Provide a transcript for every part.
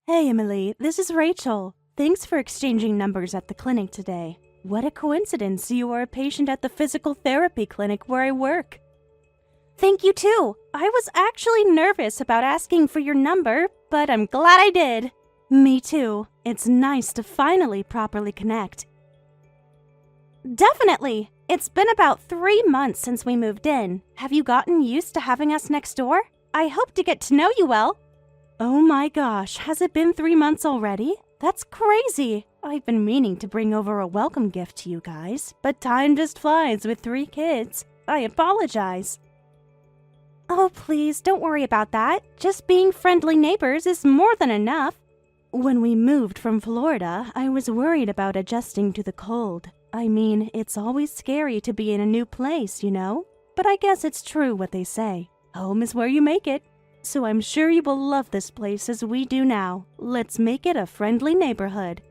Hey Emily, this is Rachel. Thanks for exchanging numbers at the clinic today. What a coincidence you are a patient at the physical therapy clinic where I work. Thank you too. I was actually nervous about asking for your number, but I'm glad I did. Me too. It's nice to finally properly connect. Definitely. It's been about 3 months since we moved in. Have you gotten used to having us next door? I hope to get to know you well. Oh my gosh, has it been 3 months already? That's crazy. I've been meaning to bring over a welcome gift to you guys, but time just flies with 3 kids. I apologize. Oh, please, don't worry about that. Just being friendly neighbors is more than enough. When we moved from Florida, I was worried about adjusting to the cold. I mean, it's always scary to be in a new place, you know? But I guess it's true what they say. Home is where you make it. So I'm sure you will love this place as we do now. Let's make it a friendly neighborhood.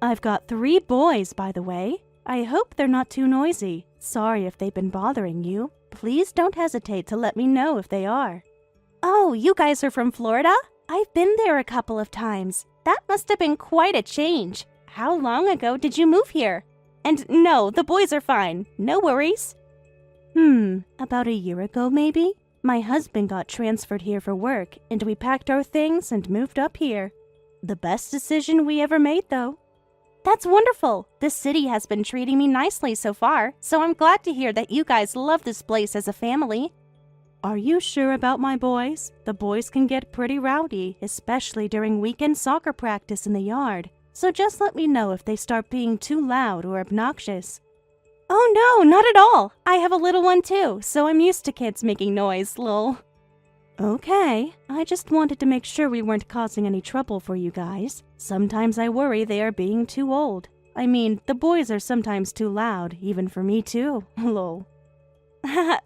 I've got 3 boys, by the way. I hope they're not too noisy. Sorry if they've been bothering you. Please don't hesitate to let me know if they are. Oh, you guys are from Florida? I've been there a couple of times. That must have been quite a change. How long ago did you move here? And no, the boys are fine. No worries. About a year ago maybe? My husband got transferred here for work, and we packed our things and moved up here. The best decision we ever made, though. That's wonderful. The city has been treating me nicely so far, so I'm glad to hear that you guys love this place as a family. Are you sure about my boys? The boys can get pretty rowdy, especially during weekend soccer practice in the yard. So just let me know if they start being too loud or obnoxious. Oh no, not at all. I have a little one too, so I'm used to kids making noise, lol. Okay, I just wanted to make sure we weren't causing any trouble for you guys. Sometimes I worry they are being too old. I mean, the boys are sometimes too loud, even for me too, lol.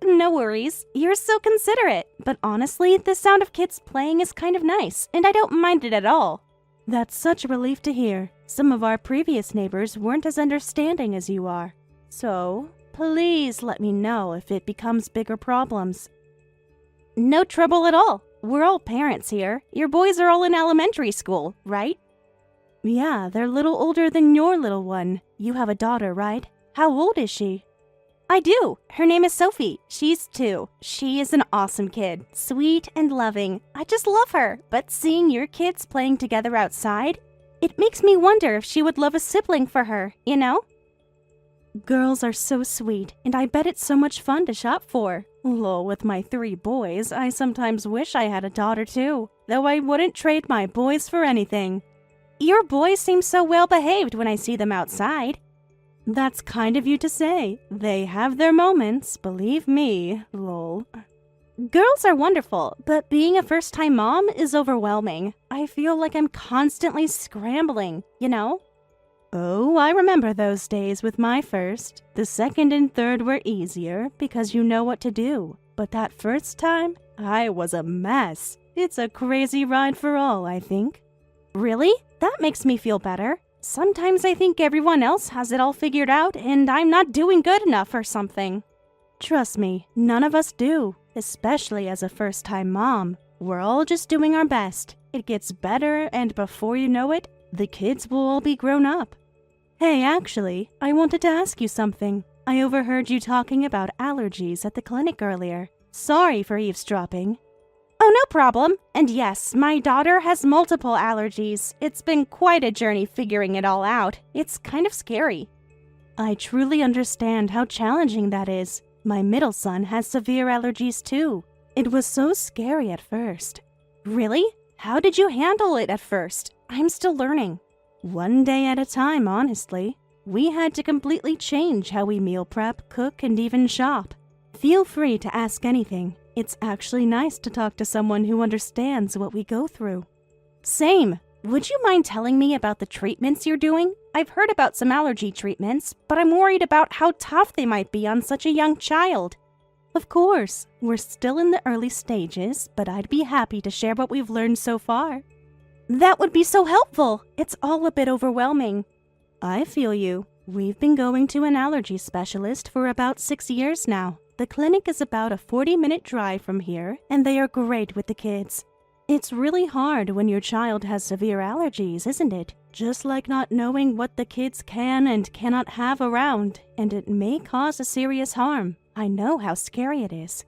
No worries, you're so considerate. But honestly, the sound of kids playing is kind of nice, and I don't mind it at all. That's such a relief to hear. Some of our previous neighbors weren't as understanding as you are. So, please let me know if it becomes bigger problems. No trouble at all. We're all parents here. Your boys are all in elementary school, right? Yeah, they're a little older than your little one. You have a daughter, right? How old is she? I do. Her name is Sophie. She's 2. She is an awesome kid. Sweet and loving. I just love her. But seeing your kids playing together outside, it makes me wonder if she would love a sibling for her, you know? Girls are so sweet, and I bet it's so much fun to shop for. Lol, with my 3 boys, I sometimes wish I had a daughter too, though I wouldn't trade my boys for anything. Your boys seem so well behaved when I see them outside. That's kind of you to say. They have their moments, believe me, lol. Girls are wonderful, but being a first-time mom is overwhelming. I feel like I'm constantly scrambling, you know? Oh, I remember those days with my first. The second and third were easier because you know what to do. But that first time, I was a mess. It's a crazy ride for all, I think. Really? That makes me feel better. Sometimes I think everyone else has it all figured out and I'm not doing good enough or something. Trust me, none of us do, especially as a first-time mom. We're all just doing our best. It gets better and before you know it, the kids will all be grown up. Hey, actually, I wanted to ask you something. I overheard you talking about allergies at the clinic earlier. Sorry for eavesdropping. Oh, no problem. And yes, my daughter has multiple allergies. It's been quite a journey figuring it all out. It's kind of scary. I truly understand how challenging that is. My middle son has severe allergies too. It was so scary at first. Really? How did you handle it at first? I'm still learning. One day at a time, honestly. We had to completely change how we meal prep, cook, and even shop. Feel free to ask anything. It's actually nice to talk to someone who understands what we go through. Same. Would you mind telling me about the treatments you're doing? I've heard about some allergy treatments, but I'm worried about how tough they might be on such a young child. Of course. We're still in the early stages, but I'd be happy to share what we've learned so far. That would be so helpful. It's all a bit overwhelming. I feel you. We've been going to an allergy specialist for about 6 years now. The clinic is about a 40-minute drive from here, and they are great with the kids. It's really hard when your child has severe allergies, isn't it? Just like not knowing what the kids can and cannot have around, and it may cause a serious harm. I know how scary it is.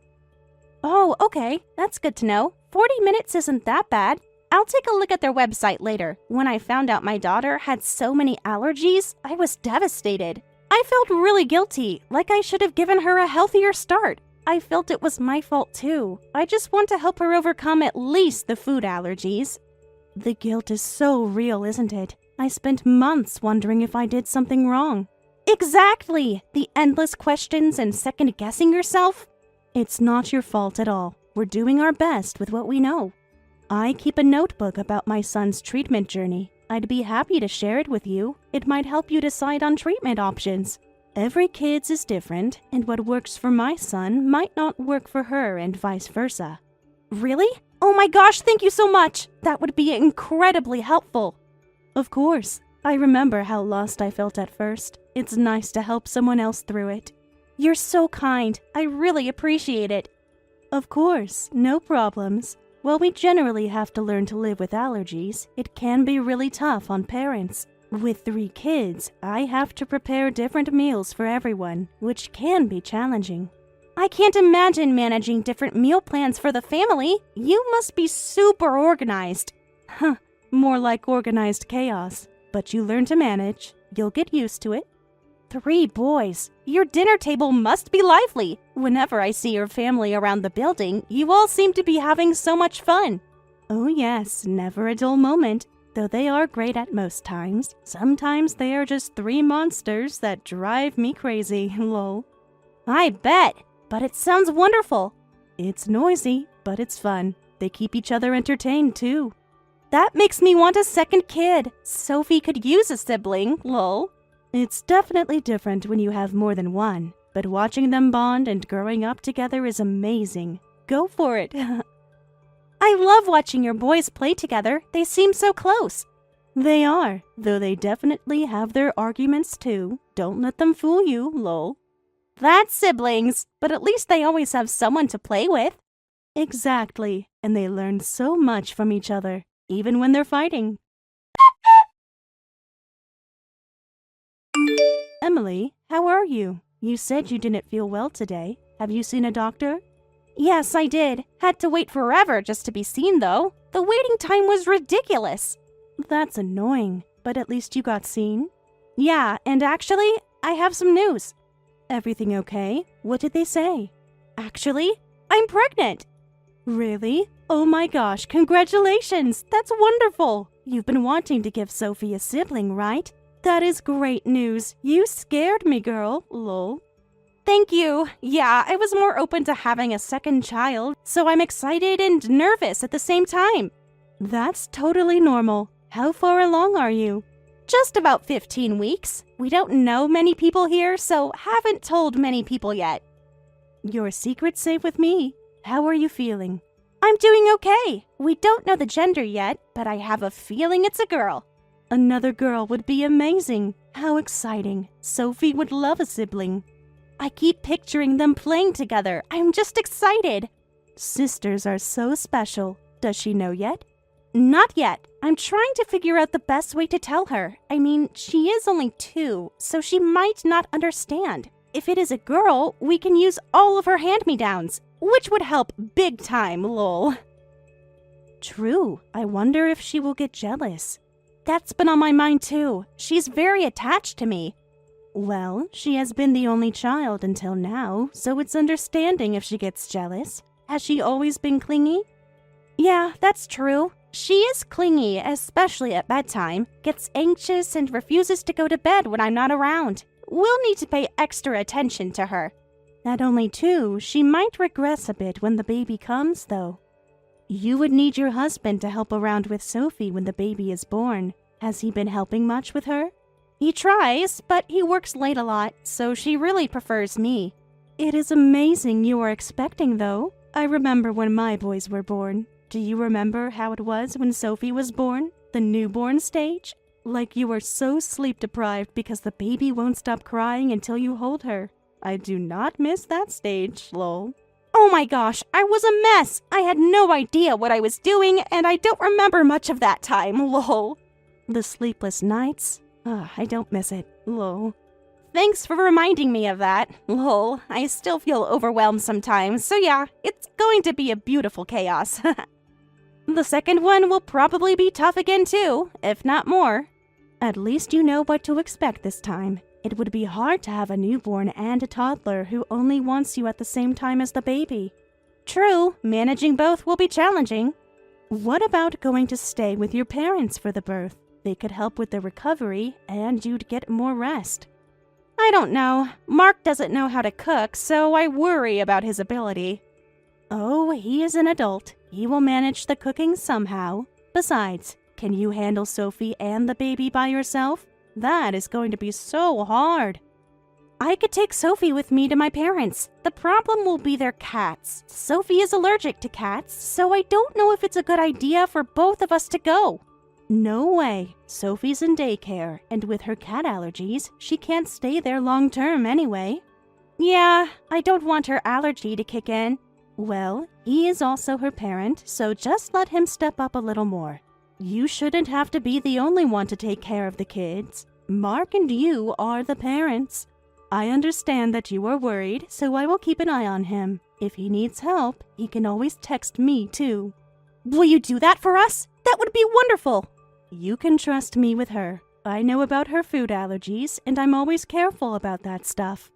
Oh, okay. That's good to know. 40 minutes isn't that bad. I'll take a look at their website later. When I found out my daughter had so many allergies, I was devastated. I felt really guilty, like I should have given her a healthier start. I felt it was my fault too. I just want to help her overcome at least the food allergies. The guilt is so real, isn't it? I spent months wondering if I did something wrong. Exactly! The endless questions and second-guessing yourself. It's not your fault at all. We're doing our best with what we know. I keep a notebook about my son's treatment journey. I'd be happy to share it with you. It might help you decide on treatment options. Every kid's is different, and what works for my son might not work for her and vice versa. Really? Oh my gosh, thank you so much! That would be incredibly helpful. Of course. I remember how lost I felt at first. It's nice to help someone else through it. You're so kind. I really appreciate it. Of course, no problems. While we generally have to learn to live with allergies, it can be really tough on parents. With 3 kids, I have to prepare different meals for everyone, which can be challenging. I can't imagine managing different meal plans for the family. You must be super organized. Huh, more like organized chaos. But you learn to manage. You'll get used to it. 3 boys. Your dinner table must be lively. Whenever I see your family around the building, you all seem to be having so much fun. Oh yes, never a dull moment. Though they are great at most times, sometimes they are just 3 monsters that drive me crazy, lol. I bet, but it sounds wonderful. It's noisy, but it's fun. They keep each other entertained, too. That makes me want a second kid. Sophie could use a sibling, lol. It's definitely different when you have more than one, but watching them bond and growing up together is amazing. Go for it. I love watching your boys play together. They seem so close. They are, though they definitely have their arguments too. Don't let them fool you, lol. That's siblings, but at least they always have someone to play with. Exactly, and they learn so much from each other, even when they're fighting. Emily, how are you? You said you didn't feel well today. Have you seen a doctor? Yes, I did. Had to wait forever just to be seen, though. The waiting time was ridiculous. That's annoying, but at least you got seen. Yeah, and actually, I have some news. Everything okay? What did they say? Actually, I'm pregnant. Really? Oh my gosh, congratulations! That's wonderful! You've been wanting to give Sophie a sibling, right? That is great news. You scared me, girl, lol. Thank you. Yeah, I was more open to having a second child, so I'm excited and nervous at the same time. That's totally normal. How far along are you? Just about 15 weeks. We don't know many people here, so haven't told many people yet. Your secret's safe with me. How are you feeling? I'm doing okay. We don't know the gender yet, but I have a feeling it's a girl. Another girl would be amazing. How exciting. Sophie would love a sibling. I keep picturing them playing together. I'm just excited. Sisters are so special. Does she know yet? Not yet. I'm trying to figure out the best way to tell her. I mean, she is only 2, so she might not understand. If it is a girl, we can use all of her hand-me-downs, which would help big time, lol. True. I wonder if she will get jealous. That's been on my mind too. She's very attached to me. Well, she has been the only child until now, so it's understanding if she gets jealous. Has she always been clingy? Yeah, that's true. She is clingy, especially at bedtime, gets anxious and refuses to go to bed when I'm not around. We'll need to pay extra attention to her. At only 2, she might regress a bit when the baby comes, though. You would need your husband to help around with Sophie when the baby is born. Has he been helping much with her? He tries, but he works late a lot, so she really prefers me. It is amazing you are expecting, though. I remember when my boys were born. Do you remember how it was when Sophie was born? The newborn stage? Like you were so sleep-deprived because the baby won't stop crying until you hold her. I do not miss that stage, lol. Oh my gosh, I was a mess. I had no idea what I was doing, and I don't remember much of that time, lol. The sleepless nights? I don't miss it, lol. Thanks for reminding me of that, lol. I still feel overwhelmed sometimes, so yeah, it's going to be a beautiful chaos. The second one will probably be tough again too, if not more. At least you know what to expect this time. It would be hard to have a newborn and a toddler who only wants you at the same time as the baby. True, managing both will be challenging. What about going to stay with your parents for the birth? They could help with the recovery, and you'd get more rest. I don't know. Mark doesn't know how to cook, so I worry about his ability. Oh, he is an adult. He will manage the cooking somehow. Besides, can you handle Sophie and the baby by yourself? That is going to be so hard. I could take Sophie with me to my parents. The problem will be their cats. Sophie is allergic to cats, so I don't know if it's a good idea for both of us to go. No way. Sophie's in daycare, and with her cat allergies, she can't stay there long term anyway. Yeah, I don't want her allergy to kick in. Well, he is also her parent, so just let him step up a little more. You shouldn't have to be the only one to take care of the kids. Mark and you are the parents. I understand that you are worried, so I will keep an eye on him. If he needs help, he can always text me too. Will you do that for us? That would be wonderful. You can trust me with her. I know about her food allergies, and I'm always careful about that stuff.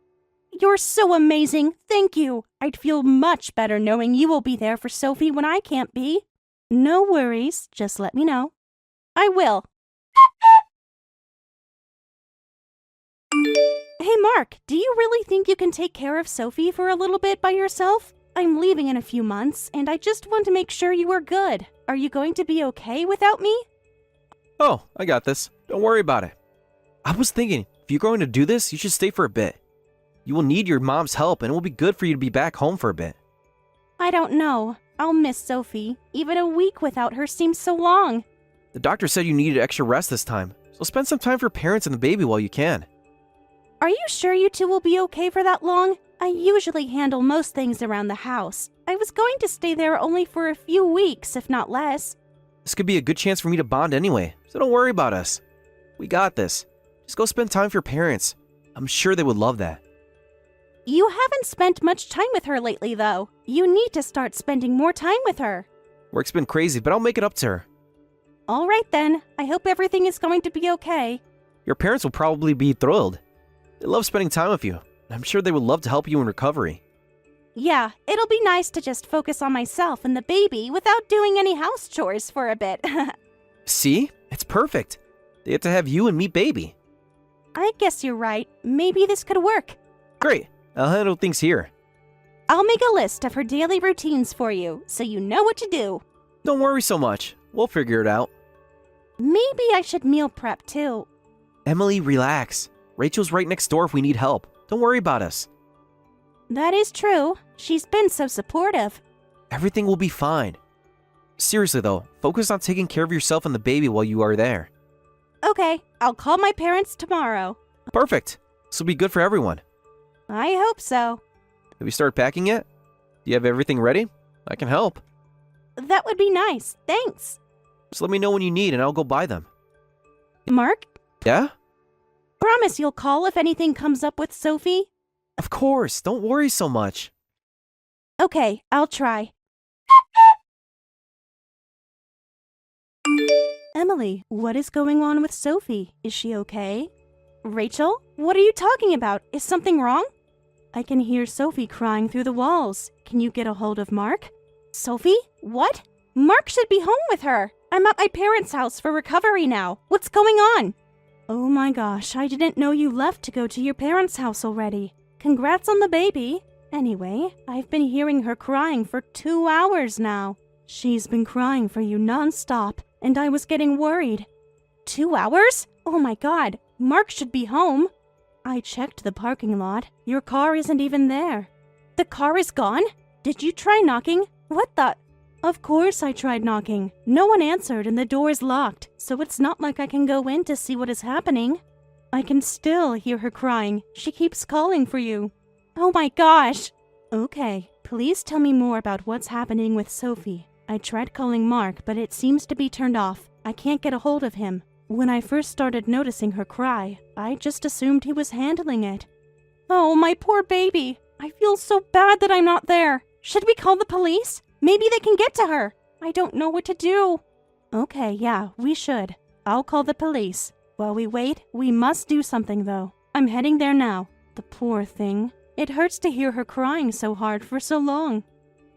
You're so amazing. Thank you. I'd feel much better knowing you will be there for Sophie when I can't be. No worries. Just let me know. I will. Hey, Mark, do you really think you can take care of Sophie for a little bit by yourself? I'm leaving in a few months, and I just want to make sure you are good. Are you going to be okay without me? Oh, I got this. Don't worry about it. I was thinking, if you're going to do this, you should stay for a bit. You will need your mom's help, and it will be good for you to be back home for a bit. I don't know. I'll miss Sophie. Even a week without her seems so long. The doctor said you needed extra rest this time, so spend some time for your parents and the baby while you can. Are you sure you two will be okay for that long? I usually handle most things around the house. I was going to stay there only for a few weeks, if not less. This could be a good chance for me to bond anyway, so don't worry about us. We got this. Just go spend time with your parents. I'm sure they would love that. You haven't spent much time with her lately, though. You need to start spending more time with her. Work's been crazy, but I'll make it up to her. All right, then. I hope everything is going to be okay. Your parents will probably be thrilled. They love spending time with you, and I'm sure they would love to help you in recovery. Yeah, it'll be nice to just focus on myself and the baby without doing any house chores for a bit. See? It's perfect. They get to have you and meet baby. I guess you're right. Maybe this could work. Great. I'll handle things here. I'll make a list of her daily routines for you, so you know what to do. Don't worry so much. We'll figure it out. Maybe I should meal prep too. Emily, relax. Rachel's right next door if we need help. Don't worry about us. That is true. She's been so supportive. Everything will be fine. Seriously though, focus on taking care of yourself and the baby while you are there. Okay, I'll call my parents tomorrow. Perfect. This will be good for everyone. I hope so. Have you started packing yet? Do you have everything ready? I can help. That would be nice. Thanks. Just let me know when you need and I'll go buy them. Mark? Yeah? Promise you'll call if anything comes up with Sophie? Of course. Don't worry so much. Okay, I'll try. Emily, what is going on with Sophie? Is she okay? Rachel, what are you talking about? Is something wrong? I can hear Sophie crying through the walls. Can you get a hold of Mark? Sophie? What? Mark should be home with her. I'm at my parents' house for recovery now. What's going on? Oh my gosh, I didn't know you left to go to your parents' house already. Congrats on the baby. Anyway, I've been hearing her crying for 2 hours now. She's been crying for you nonstop, and I was getting worried. 2 hours? Oh my god, Mark should be home. I checked the parking lot. Your car isn't even there. The car is gone? Did you try knocking? What the? Of course I tried knocking. No one answered and the door is locked, so it's not like I can go in to see what is happening. I can still hear her crying. She keeps calling for you. Oh my gosh. Okay, Please tell me more about what's happening with Sophie. I tried calling Mark, but it seems to be turned off. I can't get a hold of him. When I first started noticing her cry, I just assumed he was handling it. Oh, my poor baby. I feel so bad that I'm not there. Should we call the police? Maybe they can get to her. I don't know what to do. Okay, yeah, we should. I'll call the police. While we wait, we must do something, though. I'm heading there now. The poor thing. It hurts to hear her crying so hard for so long.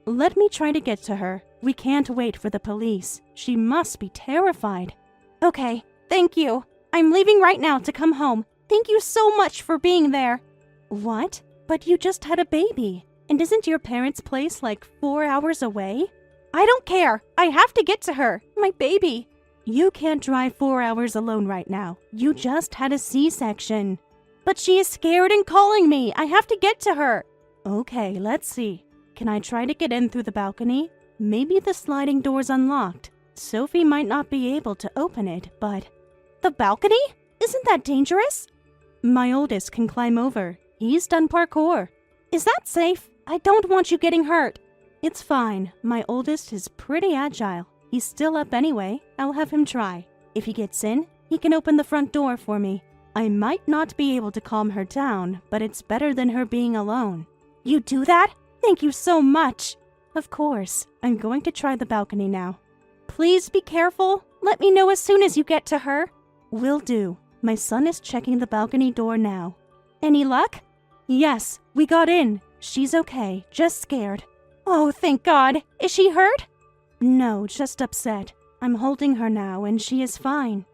Let me try to get to her. We can't wait for the police. She must be terrified. Okay, thank you. I'm leaving right now to come home. Thank you so much for being there. What? But you just had a baby. And isn't your parents' place like 4 hours away? I don't care. I have to get to her. My baby. You can't drive 4 hours alone right now. You just had a C-section. But she is scared and calling me. I have to get to her. Okay, let's see. Can I try to get in through the balcony? Maybe the sliding door's unlocked. Sophie might not be able to open it, but... The balcony? Isn't that dangerous? My oldest can climb over. He's done parkour. Is that safe? I don't want you getting hurt. It's fine. My oldest is pretty agile. He's still up anyway. I'll have him try. If he gets in, he can open the front door for me. I might not be able to calm her down, but it's better than her being alone. You do that? Thank you so much. Of course. I'm going to try the balcony now. Please be careful. Let me know as soon as you get to her. Will do. My son is checking the balcony door now. Any luck? Yes, we got in. She's okay, just scared. Oh, thank God. Is she hurt? No, just upset. I'm holding her now and she is fine.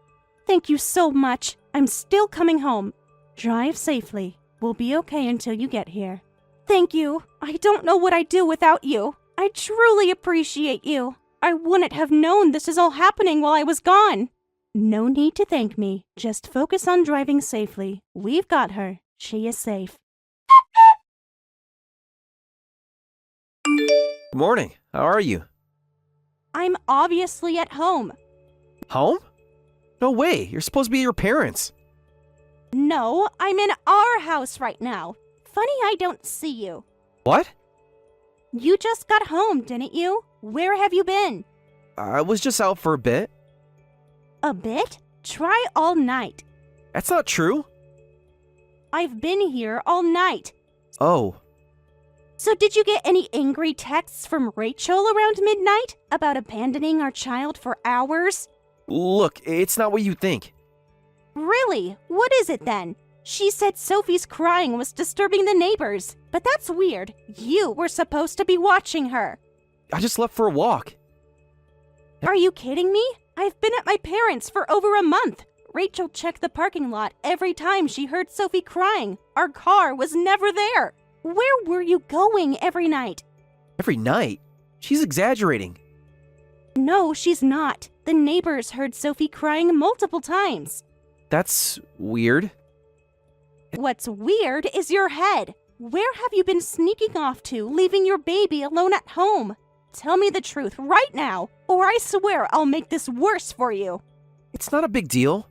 Thank you so much. I'm still coming home. Drive safely. We'll be okay until you get here. Thank you. I don't know what I'd do without you. I truly appreciate you. I wouldn't have known this is all happening while I was gone. No need to thank me. Just focus on driving safely. We've got her. She is safe. Good morning. How are you? I'm obviously at home. Home? No way. You're supposed to be at your parents'. No, I'm in our house right now. Funny I don't see you. What? You just got home, didn't you? Where have you been? I was just out for a bit. A bit? Try all night. That's not true. I've been here all night. Oh. So did you get any angry texts from Rachel around midnight about abandoning our child for hours? Look, it's not what you think. Really? What is it then? She said Sophie's crying was disturbing the neighbors, but that's weird. You were supposed to be watching her. I just left for a walk. Are you kidding me? I've been at my parents' for over a month. Rachel checked the parking lot every time she heard Sophie crying. Our car was never there. Where were you going every night? Every night? She's exaggerating. No, she's not. The neighbors heard Sophie crying multiple times. That's weird. What's weird is your head. Where have you been sneaking off to, leaving your baby alone at home? Tell me the truth right now, or I swear I'll make this worse for you. It's not a big deal.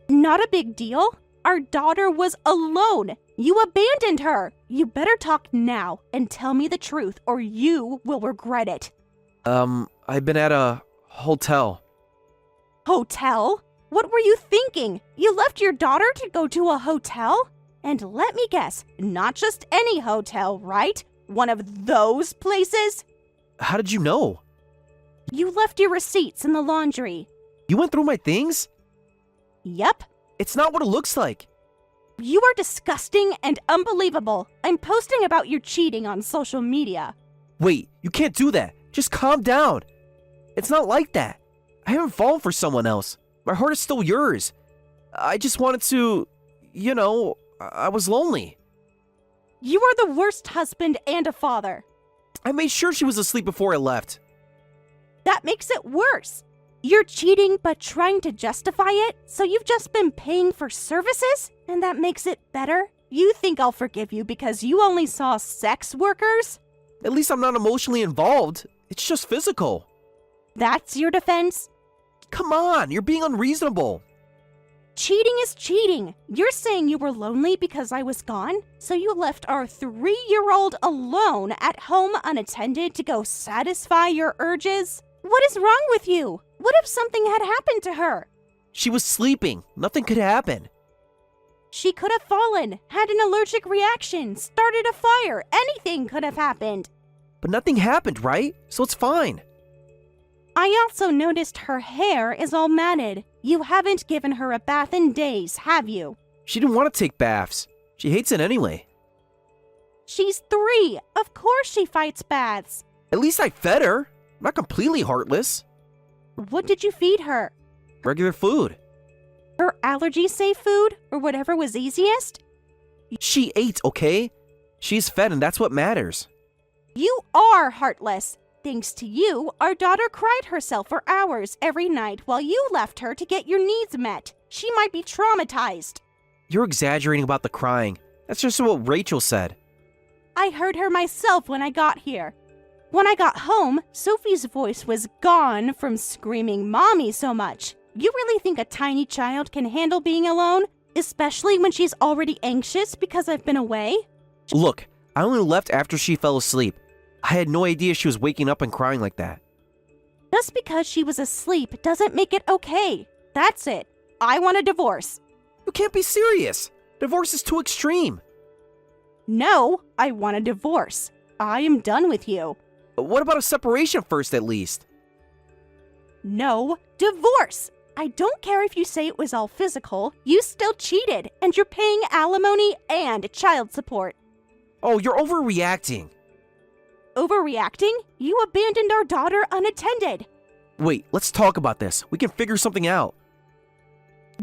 Not a big deal? Our daughter was alone. You abandoned her. You better talk now and tell me the truth, or you will regret it. I've been at a hotel. Hotel? What were you thinking? You left your daughter to go to a hotel? And let me guess, not just any hotel, right? One of those places? How did you know? You left your receipts in the laundry. You went through my things? Yep. It's not what it looks like. You are disgusting and unbelievable. I'm posting about your cheating on social media. Wait, you can't do that. Just calm down. It's not like that. I haven't fallen for someone else. My heart is still yours. I just wanted to, I was lonely. You are the worst husband and a father. I made sure she was asleep before I left. That makes it worse. You're cheating but trying to justify it, so you've just been paying for services? And that makes it better? You think I'll forgive you because you only saw sex workers? At least I'm not emotionally involved. It's just physical. That's your defense? Come on, you're being unreasonable. Cheating is cheating. You're saying you were lonely because I was gone, so you left our 3-year-old alone at home unattended to go satisfy your urges? What is wrong with you? What if something had happened to her? She was sleeping. Nothing could happen. She could have fallen, had an allergic reaction, started a fire. Anything could have happened. But nothing happened, right? So it's fine. I also noticed her hair is all matted. You haven't given her a bath in days, have you? She didn't want to take baths. She hates it anyway. She's 3. Of course she fights baths. At least I fed her. I'm not completely heartless. What did you feed her? Regular food. Her allergy-safe food, or whatever was easiest? She ate, okay? She's fed and that's what matters. You are heartless. Thanks to you, our daughter cried herself for hours every night while you left her to get your needs met. She might be traumatized. You're exaggerating about the crying. That's just what Rachel said. I heard her myself when I got here. When I got home, Sophie's voice was gone from screaming "Mommy" so much. You really think a tiny child can handle being alone? Especially when she's already anxious because I've been away? Look, I only left after she fell asleep. I had no idea she was waking up and crying like that. Just because she was asleep doesn't make it okay. That's it. I want a divorce. You can't be serious. Divorce is too extreme. No, I want a divorce. I am done with you. What about a separation first, at least? No, divorce. I don't care if you say it was all physical. You still cheated, and you're paying alimony and child support. Oh, you're overreacting. Overreacting? You abandoned our daughter unattended. Wait, let's talk about this. We can figure something out.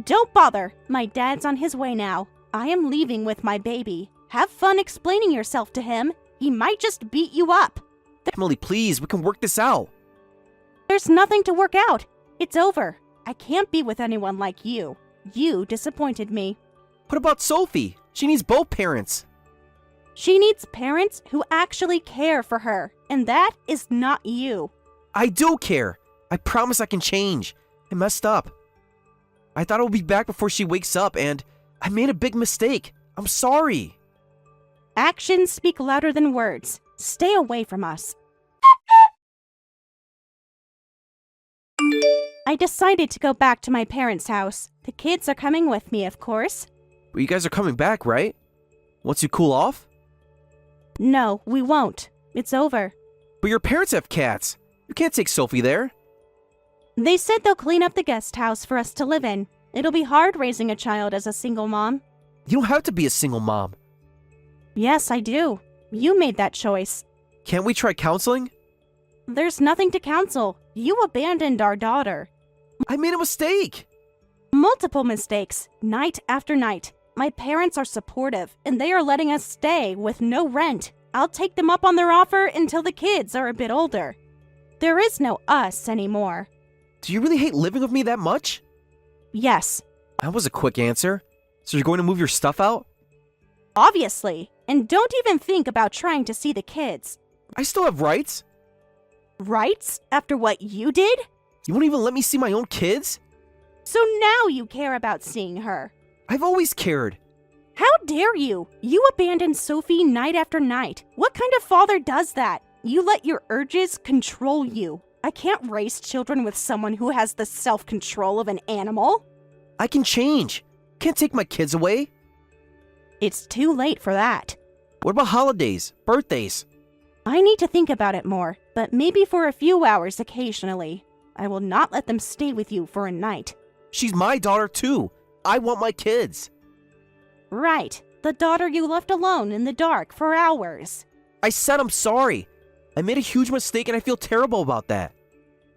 Don't bother. My dad's on his way now. I am leaving with my baby. Have fun explaining yourself to him. He might just beat you up. Emily, please, we can work this out. There's nothing to work out. It's over. I can't be with anyone like you. You disappointed me. What about Sophie? She needs both parents. She needs parents who actually care for her, and that is not you. I do care. I promise I can change. I messed up. I thought I would be back before she wakes up, and I made a big mistake. I'm sorry. Actions speak louder than words. Stay away from us. I decided to go back to my parents' house. The kids are coming with me, of course. But you guys are coming back, right? Once you cool off? No, we won't. It's over. But your parents have cats. You can't take Sophie there. They said they'll clean up the guest house for us to live in. It'll be hard raising a child as a single mom. You don't have to be a single mom. Yes, I do. You made that choice. Can't we try counseling? There's nothing to counsel. You abandoned our daughter. I made a mistake. Multiple mistakes, night after night. My parents are supportive, and they are letting us stay with no rent. I'll take them up on their offer until the kids are a bit older. There is no us anymore. Do you really hate living with me that much? Yes, That was a quick answer. So you're going to move your stuff out? obviously. And don't even think about trying to see the kids. I still have rights. Rights? After what you did? You won't even let me see my own kids? So now you care about seeing her. I've always cared. How dare you? You abandoned Sophie night after night. What kind of father does that? You let your urges control you. I can't raise children with someone who has the self-control of an animal. I can change. Can't take my kids away. It's too late for that. What about holidays, birthdays? I need to think about it more, but maybe for a few hours occasionally. I will not let them stay with you for a night. She's my daughter too. I want my kids. Right, the daughter you left alone in the dark for hours. I said I'm sorry. I made a huge mistake and I feel terrible about that.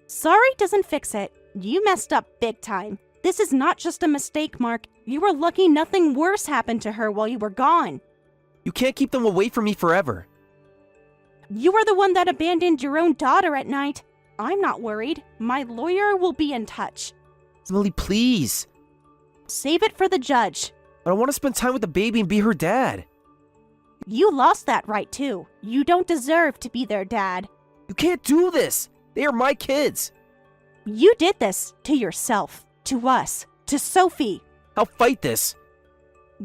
Sorry doesn't fix it. You messed up big time. This is not just a mistake, Mark. You were lucky nothing worse happened to her while you were gone. You can't keep them away from me forever. You were the one that abandoned your own daughter at night. I'm not worried. My lawyer will be in touch. Emily, please. Save it for the judge. But I want to spend time with the baby and be her dad. You lost that right too. You don't deserve to be their dad. You can't do this. They are my kids. You did this to yourself, to us, to Sophie. I'll fight this.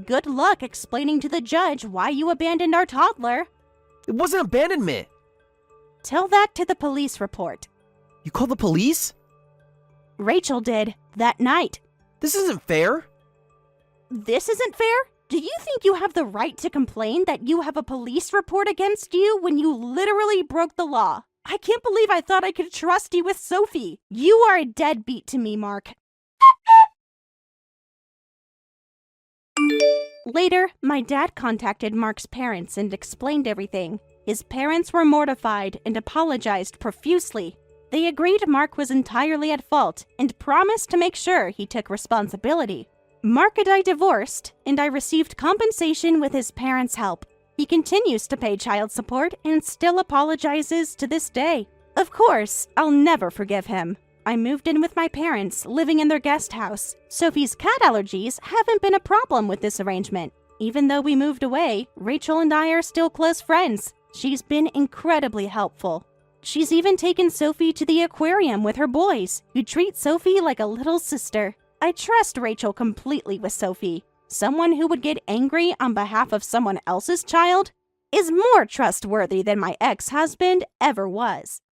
Good luck explaining to the judge why you abandoned our toddler. It wasn't abandonment. Tell that to the police report. You called the police? Rachel did, that night. This isn't fair. This isn't fair? Do you think you have the right to complain that you have a police report against you when you literally broke the law? I can't believe I thought I could trust you with Sophie. You are a deadbeat to me, Mark. Later, my dad contacted Mark's parents and explained everything. His parents were mortified and apologized profusely. They agreed Mark was entirely at fault and promised to make sure he took responsibility. Mark and I divorced, and I received compensation with his parents' help. He continues to pay child support and still apologizes to this day. Of course, I'll never forgive him. I moved in with my parents, living in their guest house. Sophie's cat allergies haven't been a problem with this arrangement. Even though we moved away, Rachel and I are still close friends. She's been incredibly helpful. She's even taken Sophie to the aquarium with her boys, who treat Sophie like a little sister. I trust Rachel completely with Sophie. Someone who would get angry on behalf of someone else's child is more trustworthy than my ex-husband ever was.